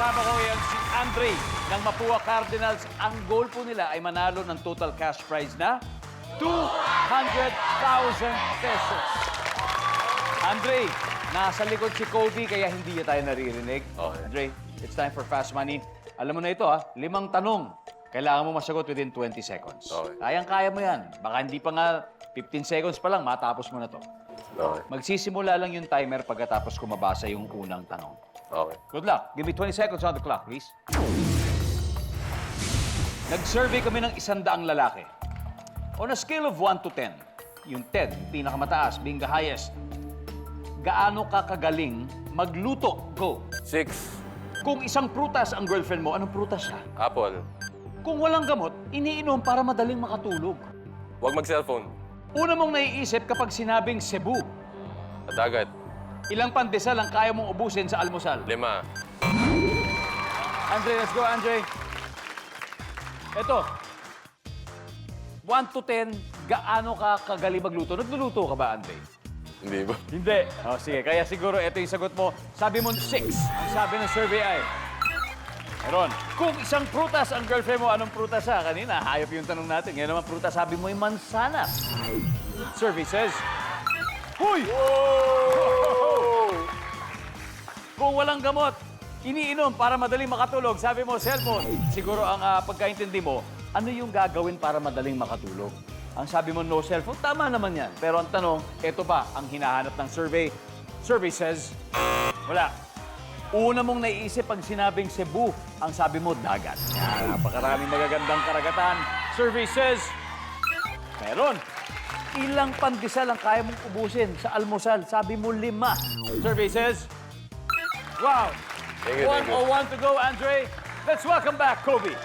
Kasama ko ngayon si Andre ng Mapua Cardinals. Ang goal po nila ay manalo ng total cash prize na 200,000 pesos. Andre, nasa likod si Kobe kaya hindi niya tayo naririnig. Okay. Andre, it's time for Fast Money. Alam mo na ito, ha? 5 tanong. Kailangan mo masagot within 20 seconds. Okay. Kayang-kaya mo yan. Baka hindi pa nga 15 seconds pa lang, matapos mo na to. Okay. Magsisimula lang yung timer pagkatapos ko mabasa yung unang tanong. Okay. Good luck. Give me 20 seconds on the clock, please. Nag-survey kami ng 100 lalaki. On a scale of 1 to 10, yung 10, yung pinakamataas, being the highest, gaano ka kagaling magluto? Go. 6. Kung isang prutas ang girlfriend mo, anong prutas siya? Apple. Kung walang gamot, iniinom para madaling makatulog. Huwag mag-cellphone. Una mong naiisip kapag sinabing Cebu. Dagat. Ilang pandesal ang kaya mong ubusin sa almusal? 5. Andre, let's go, Andre. Ito. 1 to 10, gaano ka kagaling magluto? Nagluluto ka ba, Andre? Hindi ba? Hindi. Oh, sige, kaya siguro ito yung sagot mo. Sabi mo 6. Ang sabi ng survey ay... Meron. Kung isang prutas ang girlfriend mo, anong prutas siya? Kanina, hayop yung tanong natin. Ngayon naman prutas, sabi mo yung mansanas. Survey says... Huy! Kung walang gamot, iniinom para madaling makatulog. Sabi mo, cellphone. Siguro ang pagkaintindi mo, ano yung gagawin para madaling makatulog? Ang sabi mo, no cellphone. Tama naman yan. Pero ang tanong, ito pa ang hinahanap ng survey. Survey says, wala. Una mong naiisip pag sinabing Cebu, ang sabi mo, dagat. Yan, napakaraming magagandang karagatan. Survey says, meron. Ilang pandesal ang kaya mong ubusin sa almusal? Sabi mo, 5. Survey says, wow. Thank you, thank you. 101 to go, Andre. Let's welcome back, Kobe.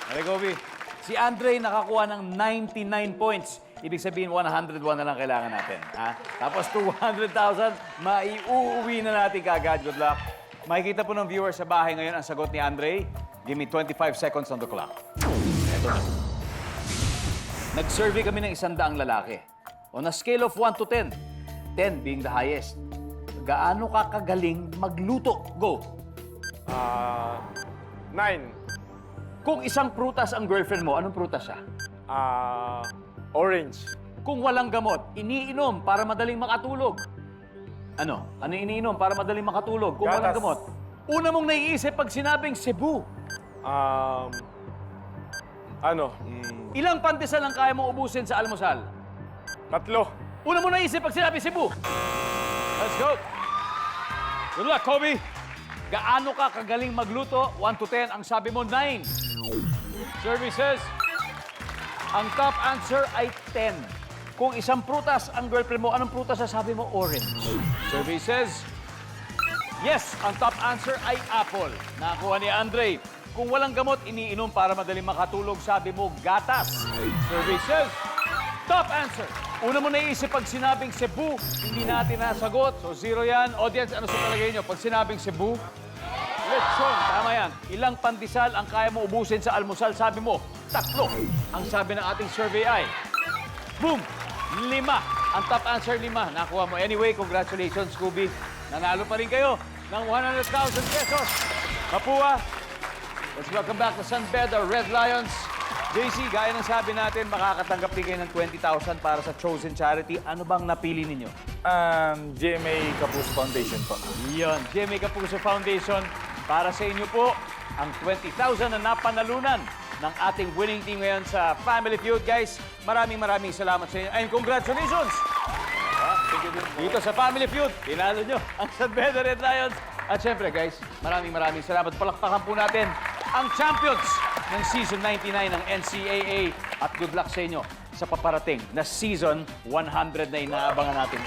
Hey, Kobe. Si Andre nakakuha ng 99 points. Ibig sabihin, 101 na lang kailangan natin. Ha? Tapos 200,000, maiuuwi na natin kagad. Good luck. Makikita po ng viewers sa bahay ngayon ang sagot ni Andre. Give me 25 seconds on the clock. Ito na. Nag-survey kami ng 100 lalaki. On a scale of 1 to 10, 10 being the highest, gaano ka kagaling magluto? Go. 9. Kung isang prutas ang girlfriend mo, anong prutas siya? Orange. Kung walang gamot, iniinom para madaling makatulog. Ano? Ano iniinom para madaling makatulog kung walang Gatas. gamot? Una mong naiisip pag sinabing Cebu. Ilang pandesal ang kaya mong ubusin sa almusal? 3. Una mong naisip pag sinabing Cebu. Let's go. Good luck, Kobe. Gaano ka kagaling magluto? 1 to 10. Ang sabi mo, 9. Survey says, ang top answer ay 10. Kung isang prutas ang girlfriend mo, anong prutas na sabi mo? Orange. Survey says, yes, ang top answer ay apple. Nakakuha ni Andre. Kung walang gamot, iniinom para madaling makatulog, sabi mo, gatas. Survey says, top answer. Una mo naisip pag sinabing Cebu, hindi natin nasagot. So, 0 yan. Audience, ano sa palagay nyo? Pag sinabing Cebu, lechon. Tama yan. Ilang pandesal ang kaya mo ubusin sa almusal? Sabi mo, 3. Ang sabi ng ating survey ay, boom, 5. Ang top answer, 5. Nakuha mo. Anyway, congratulations, Scooby. Nanalo pa rin kayo ng 100,000 pesos. Mapua, let's welcome back to San Beda Red Lions. JC, gaya ng sabi natin, makakatanggap din kayo ng 20,000 para sa chosen charity. Ano bang napili ninyo? GMA Kapuso Foundation po. Iyon, GMA Kapuso Foundation. Para sa inyo po, ang 20,000 na napanalunan ng ating winning team ngayon sa Family Feud. Guys, maraming salamat sa inyo. And congratulations! Dito sa Family Feud, tinalo nyo ang San Beda Red Lions. At syempre, guys, maraming salamat. Palakpakan po natin ang champions ng Season 99 ng NCAA. At good luck sa inyo sa paparating na Season 100 na inaabangan natin.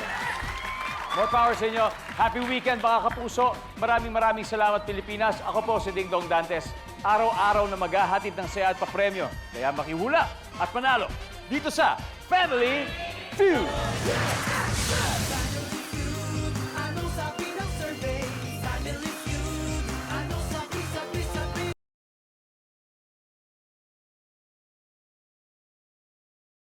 More power sa inyo. Happy weekend, mga kapuso. Maraming salamat, Pilipinas. Ako po si Ding Dong Dantes. Araw-araw na maghahatid ng saya at papremyo. Kaya makihula at manalo dito sa Family Feud.